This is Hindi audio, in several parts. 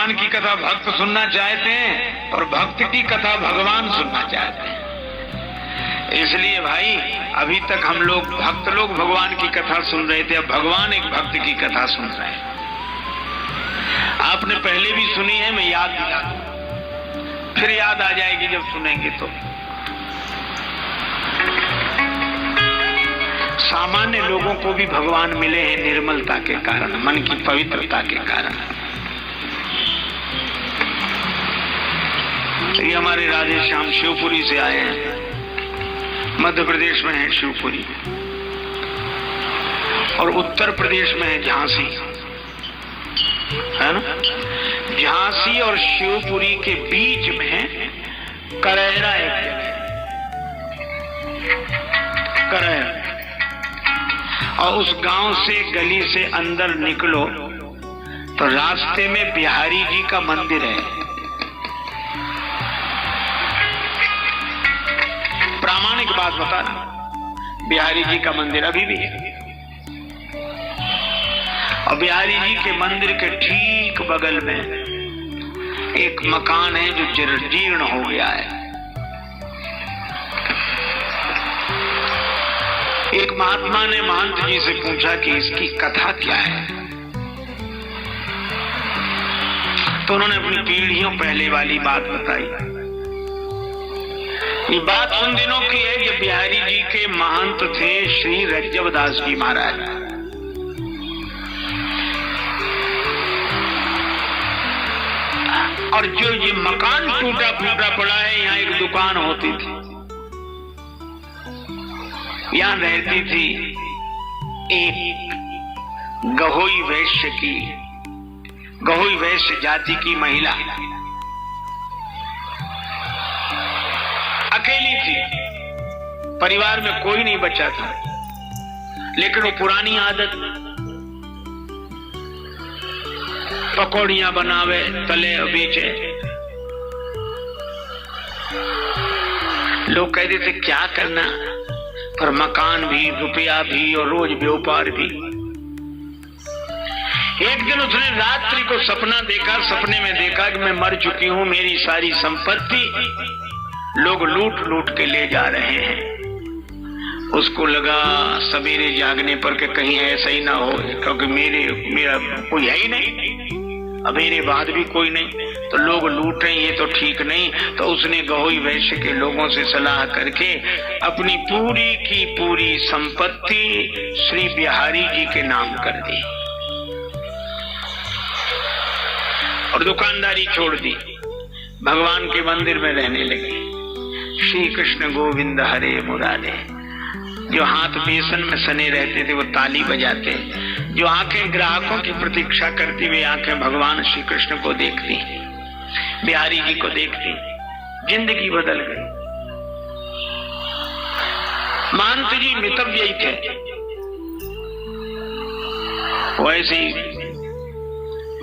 भगवान की कथा भक्त सुनना चाहते हैं और भक्त की कथा भगवान सुनना चाहते हैं। इसलिए भाई अभी तक हम लोग भक्त लोग भगवान की कथा सुन रहे थे, अब भगवान एक भक्त की कथा सुन रहे हैं। आपने पहले भी सुनी है, मैं याद दिला दूं, फिर याद आ जाएगी जब सुनेंगे तो। सामान्य लोगों को भी भगवान मिले हैं निर्मलता के कारण, मन की पवित्रता के कारण। ये हमारे राधे श्याम शिवपुरी से आए हैं, मध्य प्रदेश में है शिवपुरी, और उत्तर प्रदेश में है झांसी, है ना। झांसी और शिवपुरी के बीच में करैरा एक जगह, करैरा, और उस गांव से गली से अंदर निकलो तो रास्ते में बिहारी जी का मंदिर है। प्रामाणिक बात बता रहा, बिहारी जी का मंदिर अभी भी है। और बिहारी जी के मंदिर के ठीक बगल में एक मकान है जो जीर्ण हो गया है। एक महात्मा ने महंत जी से पूछा कि इसकी कथा क्या है, तो उन्होंने अपनी पीढ़ियों पहले वाली बात बताई। ये बात उन दिनों की है जब बिहारी जी के महंत थे श्री रज्जबदास जी महाराज। और जो ये मकान टूटा फूटा पड़ा है, यहाँ एक दुकान होती थी, यहाँ रहती थी एक गहोई वैश्य की, गहोई वैश्य जाति की महिला, अकेली थी, परिवार में कोई नहीं बचा था। लेकिन वो पुरानी आदत, पकौड़ियां बनावे, तले बेचे। लोग कहते थे क्या करना, पर मकान भी, रुपया भी और रोज व्यापार भी। एक दिन उसने रात्रि को सपना देखा, सपने में देखा कि मैं मर चुकी हूं, मेरी सारी संपत्ति लोग लूट लूट के ले जा रहे हैं। उसको लगा सवेरे जागने पर कि कहीं ऐसा ही ना हो, क्योंकि मेरा कोई है ही नहीं, अब मेरे बाद भी कोई नहीं, तो लोग लूट रहे हैं, ये तो ठीक नहीं। तो उसने गहोई वैश्य के लोगों से सलाह करके अपनी पूरी की पूरी संपत्ति श्री बिहारी जी के नाम कर दी और दुकानदारी छोड़ दी, भगवान के मंदिर में रहने लगी। श्री कृष्ण गोविंद हरे मुरारे। जो हाथ बेसन में सने रहते थे वो ताली बजाते, जो आंखें ग्राहकों की प्रतीक्षा करती हुई आंखें भगवान श्री कृष्ण को देखती, बिहारी जी को देखती, जिंदगी बदल गई। महंत जी मितव्ययी ही थे, वैसे ही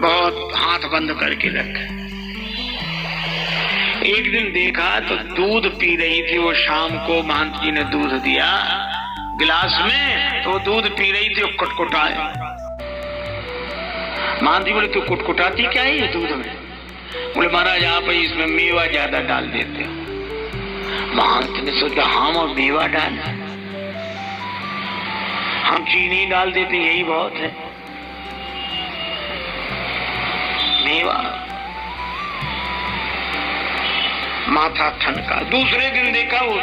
बहुत हाथ बंद करके रखे। एक दिन देखा तो दूध पी रही थी वो, शाम को महंत जी ने दूध दिया गिलास में, तो वो दूध पी रही थी, वो कुटकुटाए। महंत जी बोले तू कुटकुटाती क्या है ये दूध में? बोले महाराज आप इसमें मेवा ज्यादा डाल देते हो। महंत ने सोचा हम और मेवा डाल, हम चीनी डाल देते यही बहुत है, मेवा। माथा ठनका। दूसरे दिन देखा वो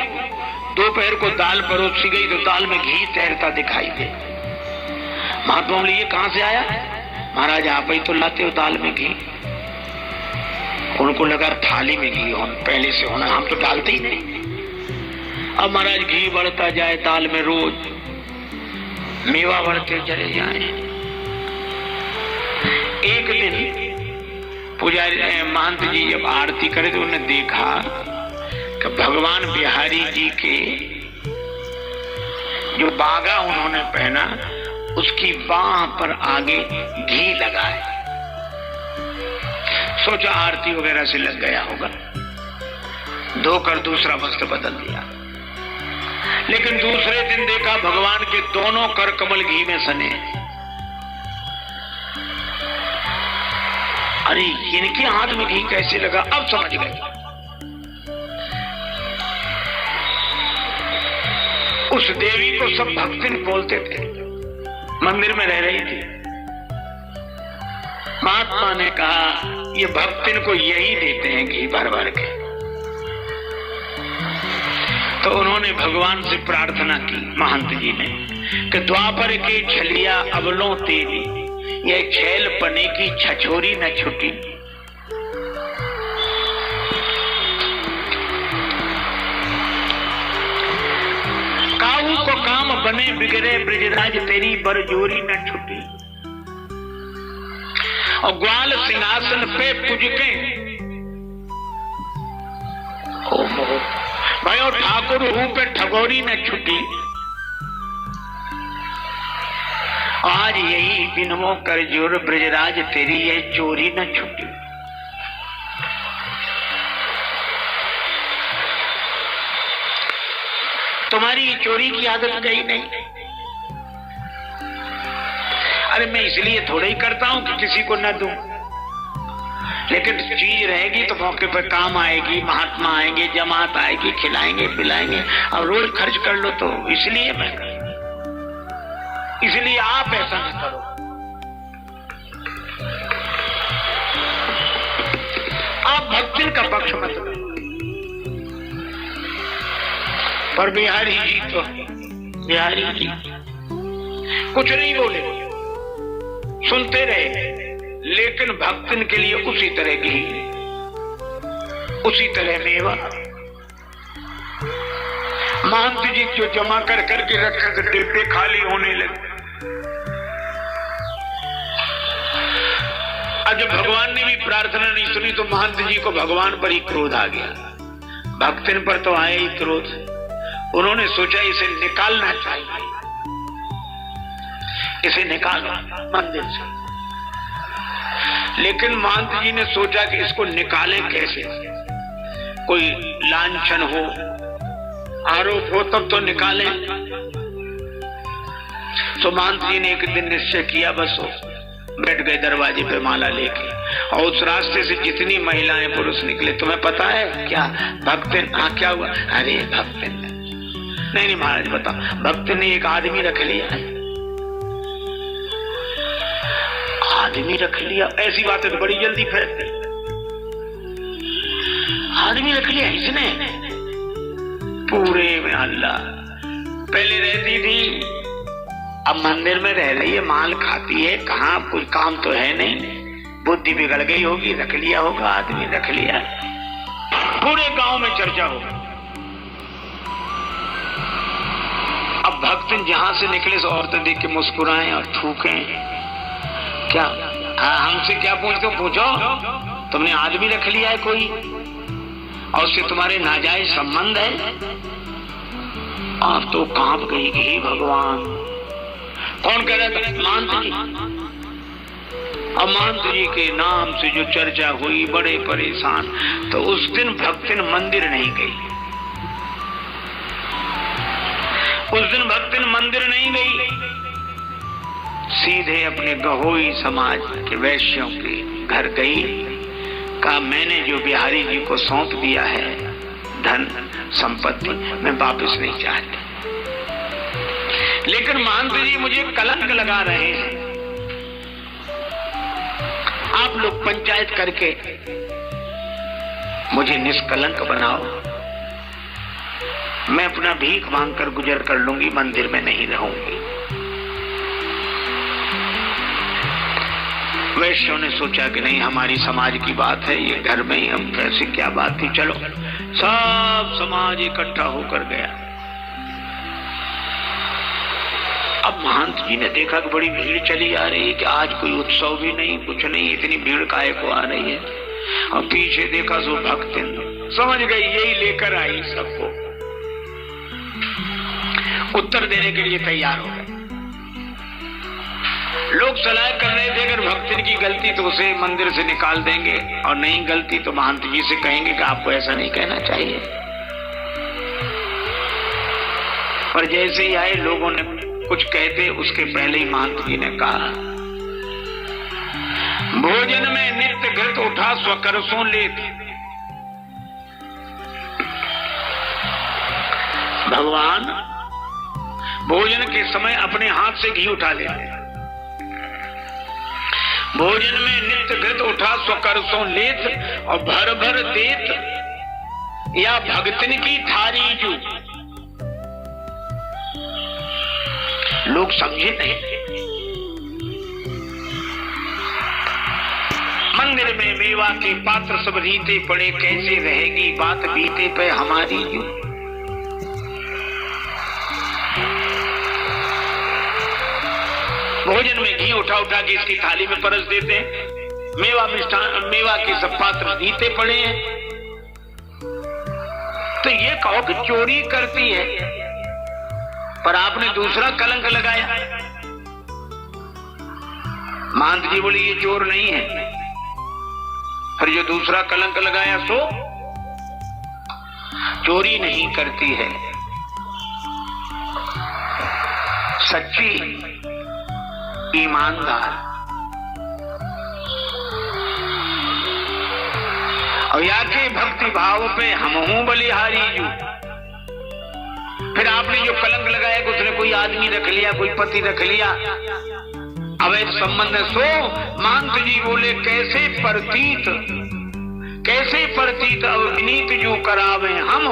दोपहर को दाल परोसी गई तो दाल में घी तैरता दिखाई दे। महात्मा बोले ये कहां से आया? महाराज आप ही तो लाते हो दाल में घी। उनको लगा थाली में घी हो पहले से होना, हम तो डालते ही नहीं। अब महाराज घी बढ़ता जाए दाल में, रोज मेवा बढ़ते चले जाए। एक दिन पुजारी महंत जी जब आरती करे तो उन्होंने देखा कि भगवान बिहारी जी के जो बागा उन्होंने पहना उसकी बाह पर आगे घी लगा है। सोचा आरती वगैरह से लग गया होगा, धोकर दूसरा वस्त्र बदल दिया। लेकिन दूसरे दिन देखा भगवान के दोनों कर कमल घी में सने। अरे इनके हाथ में घी कैसे लगा, अब समझ गए। उस देवी को सब भक्तिन बोलते थे, मंदिर में रह रही थी। महात्मा ने कहा ये भक्तिन को यही देते हैं घी भर भर के। तो उन्होंने भगवान से प्रार्थना की, महंत जी ने, कि द्वापर के छलिया अबलों तेरी, ये छैल पने की छछोरी न छुटी। काऊ को काम बने बिगड़े ब्रिजराज, तेरी बरजोरी न छुटी। और ग्वाल सिंहासन पे पूजके भाई, और ठाकुर हूं पे ठगोरी न छुटी। आज यही बिनमो कर जोर ब्रजराज, तेरी ये चोरी न छुटी। तुम्हारी चोरी की आदत गई नहीं। अरे मैं इसलिए थोड़ा ही करता हूं कि किसी को न दूं, लेकिन चीज रहेगी तो मौके पर काम आएगी, महात्मा आएंगे, जमात आएगी, खिलाएंगे पिलाएंगे, और रोज खर्च कर लो। तो इसलिए मैं, इसलिए आप ऐसा न करो। आप भक्ति का पक्ष मत लो। पर बिहारी जी तो, बिहारी जी कुछ नहीं बोले, सुनते रहे, लेकिन भक्तन के लिए उसी तरह घी, उसी तरह मेवा। महंत जी जो जमा कर करके रखे थे, डिब्बे खाली होने लगे। जब भगवान ने भी प्रार्थना नहीं सुनी तो महंत जी को भगवान पर ही क्रोध आ गया। भक्तन पर तो आया ही क्रोध। उन्होंने सोचा इसे निकालना चाहिए, इसे निकालो मंदिर से। लेकिन महंत जी ने सोचा कि इसको निकाले कैसे, कोई लांछन हो, आरोप हो तब तो निकाले। तो महंत जी ने एक दिन निश्चय किया, बस हो बैठ गए दरवाजे पे माला लेके, और उस रास्ते से जितनी महिलाएं पुरुष निकले। तुम्हें पता है क्या भक्तन? क्या हुआ? अरे भक्तन नहीं महाराज बता, भक्तन ने एक आदमी रख लिया है। आदमी रख लिया? ऐसी बातें तो बड़ी जल्दी फैलती। आदमी रख लिया इसने? पूरे में अल्लाह। पहले रहती थी, अब मंदिर में रह रही है, माल खाती है, कहाँ कोई काम तो है नहीं, बुद्धि बिगड़ गई होगी, रख लिया होगा आदमी, रख लिया। पूरे गांव में चर्चा होगी। अब भक्त जहां से निकले सो औरतें देख के मुस्कुराएं और थूकें। क्या हमसे क्या पूछते हो? पूछो, तुमने आदमी रख लिया है कोई, और उससे तुम्हारे नाजायज संबंध है? आप तो कांप गई, हे भगवान। कौन कह रहा था? महंत जी। अब महंत जी के नाम से जो चर्चा हुई, बड़े परेशान। तो उस दिन भक्तिन मंदिर नहीं गई, उस दिन भक्तिन मंदिर नहीं गई, सीधे अपने गहोई समाज के वैश्यों के घर गई। कहा मैंने जो बिहारी जी को सौंप दिया है धन संपत्ति, मैं वापस नहीं चाहती, लेकिन महंत जी मुझे कलंक लगा रहे हैं। आप लोग पंचायत करके मुझे निष्कलंक बनाओ, मैं अपना भीख मांगकर गुजर कर लूंगी, मंदिर में नहीं रहूंगी। वैश्यों ने सोचा कि नहीं, हमारी समाज की बात है, ये घर में ही हम कैसे, क्या बात थी, चलो। सब समाज इकट्ठा होकर गया। अब महंत जी ने देखा कि बड़ी भीड़ चली आ रही है, कि आज कोई उत्सव भी नहीं, कुछ नहीं, इतनी भीड़ काहे को आ रही है। और पीछे देखा सो भक्तिन, समझ गई यही लेकर आई सबको, उत्तर देने के लिए तैयार हो गए। लोग सलाह कर रहे थे अगर भक्तिन की गलती तो उसे मंदिर से निकाल देंगे, और नहीं गलती तो महंत जी से कहेंगे कि आपको ऐसा नहीं कहना चाहिए। पर जैसे ही आए, लोगों ने कुछ कहते उसके पहले ही महंत जी ने कहा, भोजन में नित्य घृत उठा स्वकरसों लेत। भगवान भोजन के समय अपने हाथ से घी उठा लेते। भोजन में नित्य घृत उठा स्वकरसों लेत और भर भर देत या भगतन की थारी जू। लोग समझे नहीं। मंदिर में मेवा के पात्र सब रीते पड़े, कैसे रहेगी बात बीते पे हमारी जू। भोजन में घी उठा उठा के इसकी थाली में परस देते हैं। मेवा मिष्ठान मेवा के सब पात्र रीते पड़े हैं। तो ये कहो कि चोरी करती है, पर आपने दूसरा कलंक लगाया। महंत जी बोले ये चोर नहीं है, पर जो दूसरा कलंक लगाया सो चोरी नहीं करती है, सच्ची ईमानदार। और या के भक्ति भाव पे हम हूं बलिहारी जू। फिर आपने जो कलंक लगाया कि उसने कोई आदमी रख लिया, कोई पति रख लिया, अवैध संबंध सो महंत जी बोले कैसे प्रतीत अब विनीत जो करावे हम,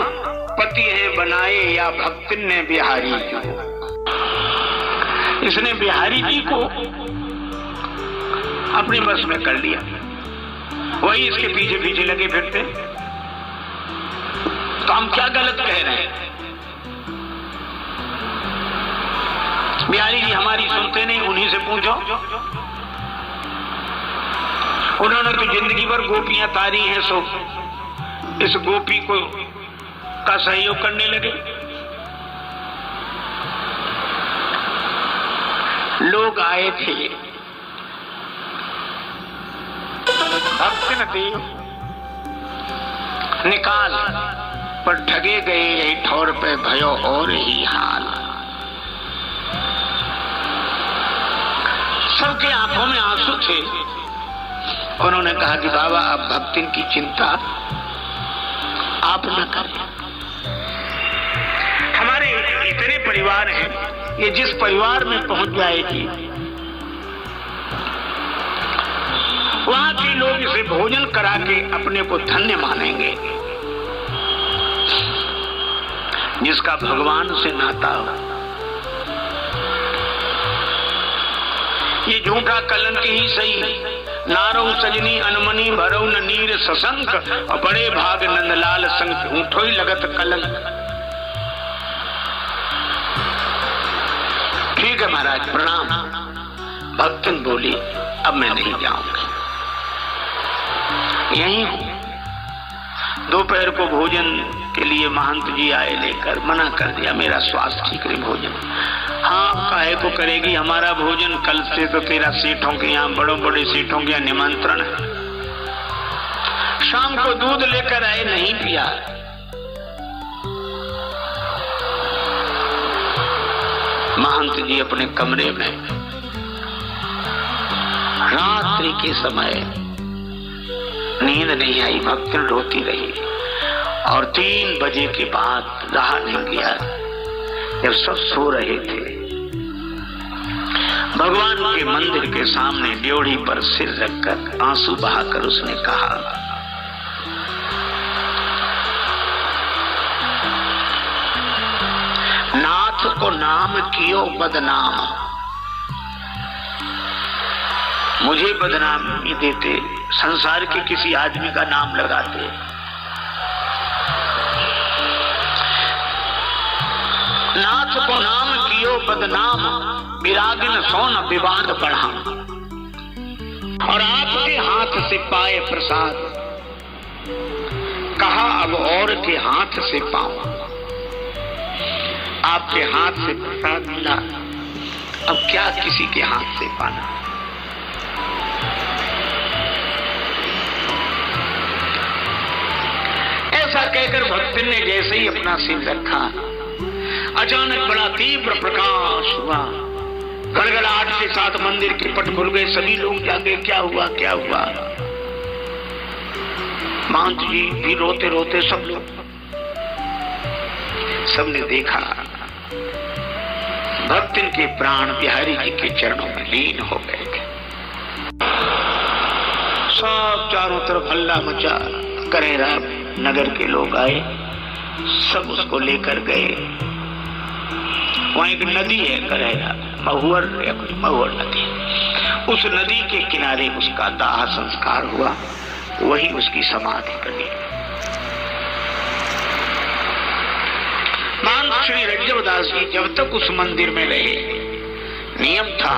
पति हैं बनाए या भक्तिन ने बिहारी जो। इसने बिहारी जी को अपने बस में कर लिया, वही इसके पीछे पीछे लगे फिरते। तो हम क्या गलत कह रहे हैं? बिहारी जी हमारी सुनते नहीं, उन्हीं से पूछो। उन्होंने तो जिंदगी भर गोपियां तारी हैं, सो इस गोपी को का सहयोग करने लगे। लोग आए थे, भक्त न देव निकाल, पर ठगे गए यही ठौर पे भयो और ही हाल। सबके आंखों में आंसू थे। उन्होंने कहा कि बाबा आप भक्ति की चिंता आप न करें। हमारे इतने परिवार हैं, ये जिस परिवार में पहुंच जाएगी वहां के लोग इसे भोजन करा के अपने को धन्य मानेंगे। जिसका भगवान से नाता हो, ये झूठा कलंक ही सही। नारो सजनी अनमनी भरो न नीर ससंक, और बड़े भाग नंदलाल संग झूठो ही लगत कलंक। ठीक है महाराज प्रणाम। भक्तन बोली अब मैं नहीं जाऊंगी, यहीं हूं। दोपहर को भोजन के लिए महंत जी आए लेकर, मना कर दिया मेरा स्वास्थ्य ठीक नहीं भोजन। हाँ काहे को करेगी हमारा भोजन, कल से तो तेरा सेठों के यहाँ बड़ों बड़े सेठों के यहाँ निमंत्रण है। शाम को दूध लेकर आए, नहीं पिया। महंत जी अपने कमरे में रात्रि के समय नींद नहीं आई, भक्तन रोती रही। और 3 बजे के बाद रहा नहीं गया, जब सब सो रहे थे, भगवान के मंदिर के सामने ड्योढ़ी पर सिर रखकर आंसू बहाकर उसने कहा, नाथ को नाम कियो बदनाम, मुझे बदनामी देते, संसार के किसी आदमी का नाम लगाते। नाथ को नाम कियो बदनाम, विरागिन सोन विवाद बढ़ा। और आपके हाथ से पाए प्रसाद, कहा अब और के हाथ से पाऊं। आपके हाथ से प्रसाद मिला, अब क्या किसी के हाथ से पाना। ऐसा कहकर भक्तन ने जैसे ही अपना सिर रखा, अचानक बड़ा तीव्र प्रकाश हुआ। गड़गड़ाहट के साथ मंदिर के पट खुल गए। सभी लोग जागे, क्या हुआ क्या हुआ। महंत जी भी रोते रोते सब लोग, सबने देखा भक्तिन के प्राण बिहारी जी के चरणों में लीन हो गए थे। सब चारों तरफ हल्ला मचा। करेरा नगर के लोग आए, सब उसको लेकर गए। वहां एक नदी है करेरा, महुअर या कुछ महुअर नदी, उस नदी के किनारे उसका दाह संस्कार हुआ, वही उसकी समाधि बनी। महंत श्री रज्जवदास जी जब तक उस मंदिर में रहे, नियम था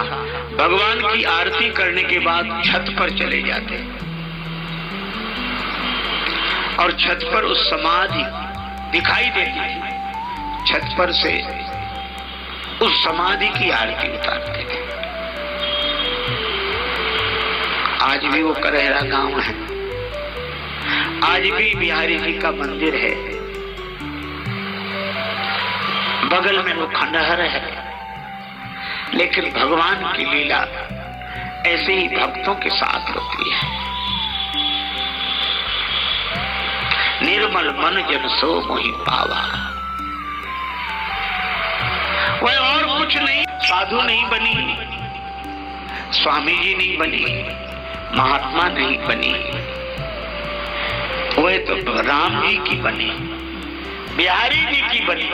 भगवान की आरती करने के बाद छत पर चले जाते और छत पर उस समाधि दिखाई देती थी। छत पर से उस समाधि की आरती उतारते थे। आज भी वो करेरा गांव है, आज भी बिहारी जी का मंदिर है, बगल में वो खंडहर है। लेकिन भगवान की लीला ऐसे ही भक्तों के साथ होती है। निर्मल मन जन सो मोहि पावा। वह और कुछ नहीं, साधु नहीं बनी, स्वामी जी नहीं बनी, महात्मा नहीं बनी, वह तो राम जी की बनी, बिहारी जी की बनी।